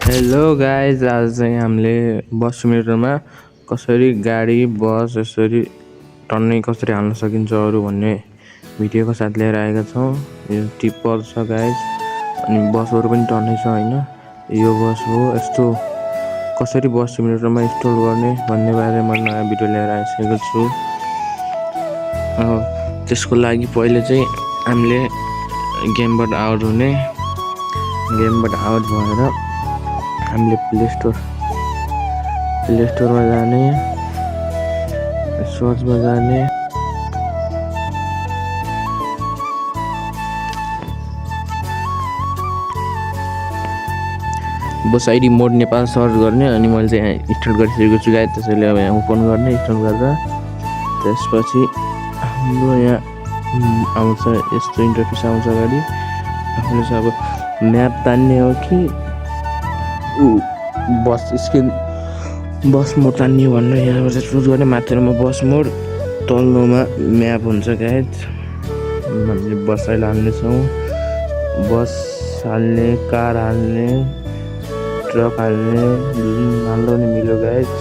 Hello guys, आज चाहिँ हामीले बस सिमुलेटरमा कसरी गाडी बस यसरी टन्नै कसरी हाल्न सकिन्छ अरू भन्ने भिडियोको साथ लिएर आएका छौँ। यो टिप्पर छ गाइज, अनि बसहरू पनि टन्नै छ हैन। यो बस हो, यस्तो कसरी बस सिमुलेटरमा इन्स्टल गर्ने भन्ने बारेमा नयाँ भिडियो लिएर आइसकेको छु। त्यसको लागि पहिले चाहिँ हामीले गेमबाट आउट भएर हामीले प्ले स्टोरमा जाने, सर्चमा जाने, बस आइडी मोड नेपाल सर्च गर्ने, अनि मैले चाहिँ यहाँ इन्स्टल गरिसकेको छु गाइज। त्यसैले अब यहाँ ओपन गर्ने, इन्स्टल गरेर त्यसपछि हाम्रो यहाँ आउँछ यस्तो इन्टरफेस आउँछ। अगाडि आफूले चाहिँ अब म्याप तान्ने हो कि बस मोड तान्ने भनेर यहाँबाट चुज गर्ने। माथिमा बस मोड, तल्लोमा म्याप हुन्छ गाइज। हामीले बस अहिले हाल्नेछौँ, बस हाल्ने, कार हाल्ने, ट्रक हाल्ने, हाल्दा पनि मिल्यो गाइज।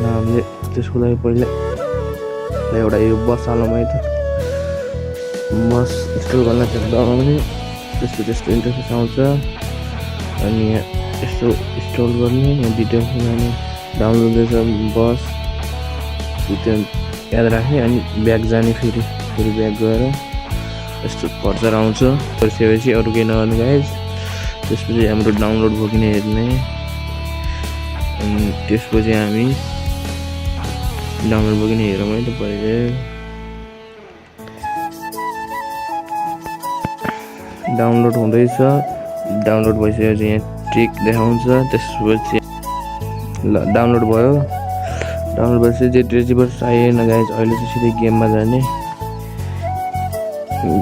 हामीले त्यसको लागि पहिला एउटा यो बस हालौँ है त। बस इन्स्टल गर्न सक्दा पनि त्यस्तो इन्टरफेस आउँछ। अनि यहाँ यस्तो इन्स्टल गर्ने, यहाँ डिटेल्स जाने, डाउनलोड गर्छ बस डिटेल याद राख्ने, अनि ब्याक जाने, फेरि ब्याक गएर यस्तो पर्चर आउँछ। त्यसपछि अरू केही नगर्ने गाइज। त्यसपछि हाम्रो डाउनलोड भयो कि हेर्ने, अनि त्यसपछि हामी डाउनलोड भयो कि हेरौँ है त। पहिले डाउनलोड हुँदैछ, डाउनलोड भइसकेपछि यहाँ टिक देखाउँछ। त्यसपछि ल डाउनलोड भयो। डाउनलोड भएपछि जेट रेजिभर चाहिएन गाइज। अहिले चाहिँ सिधै गेममा जाने,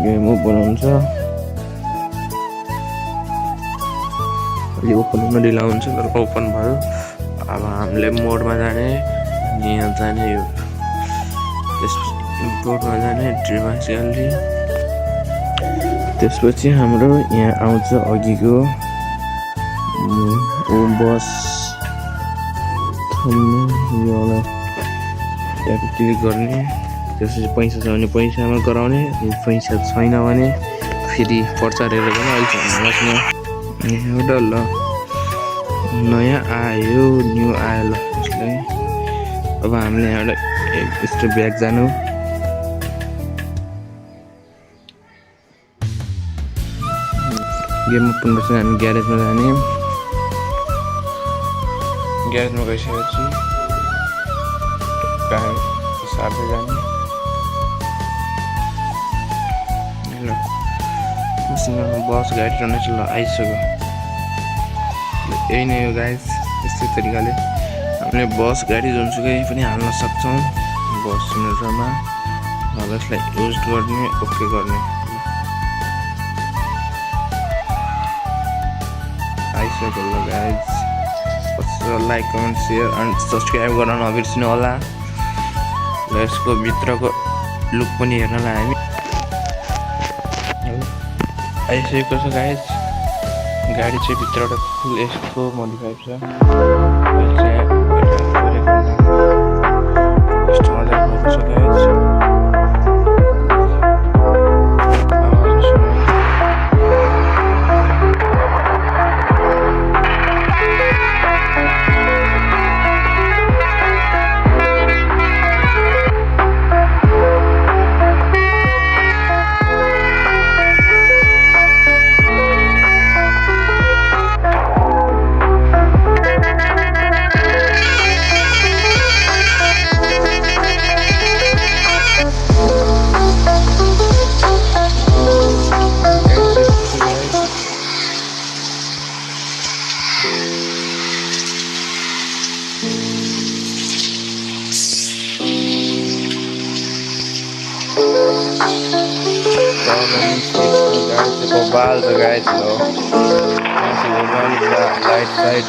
गेम ओपन हुन्छ। अहिले ओपन हुन ढिला हुन्छ, तर ओपन भयो। अब हामीले मोडमा जाने, यहाँ जाने, यो त्यसपछि इम्पोर्टमा जाने, डिभाइस ग्यालरी। त्यसपछि हाम्रो यहाँ आउँछ अघिको बस योलाई त्यहाँ क्लिक गर्ने। त्यसपछि पैसा छ भने पैसामा गराउने, पैसा छैन भने फेरि पर्चा हेरेर पनि अहिले यहाँबाट ल नयाँ आयो, न्यू आयो ल यसलाई। अब हामीले यहाँबाट यस्तो ब्याक जानु, गेम ओपन गर्छ। हामी ग्यारेजमा जाने, ग्यारेजमा गइसकेपछि सार्दै जाने। ल बस गाडी चढ्ने ल आइसक्यो। यही नै हो गाइज। यस्तै तरिकाले हामीले बस गाडी जुनसुकै पनि हाल्न सक्छौँ बस सिमुलेटरमा। अब यसलाई युज गर्ने, ओके गर्ने। आइसक्यो ल guys. Like, comment, share and subscribe गर्न नबिर्सिनु होला। र यसको भित्रको लुक पनि हेर्नलाई हामी आइसकेको छ गाइज। गाडी चाहिँ भित्रबाट फुल यस्तो मोडिफाइड छ। यस्तो मजाको छ guys. Bal guys, lo. Masih light side.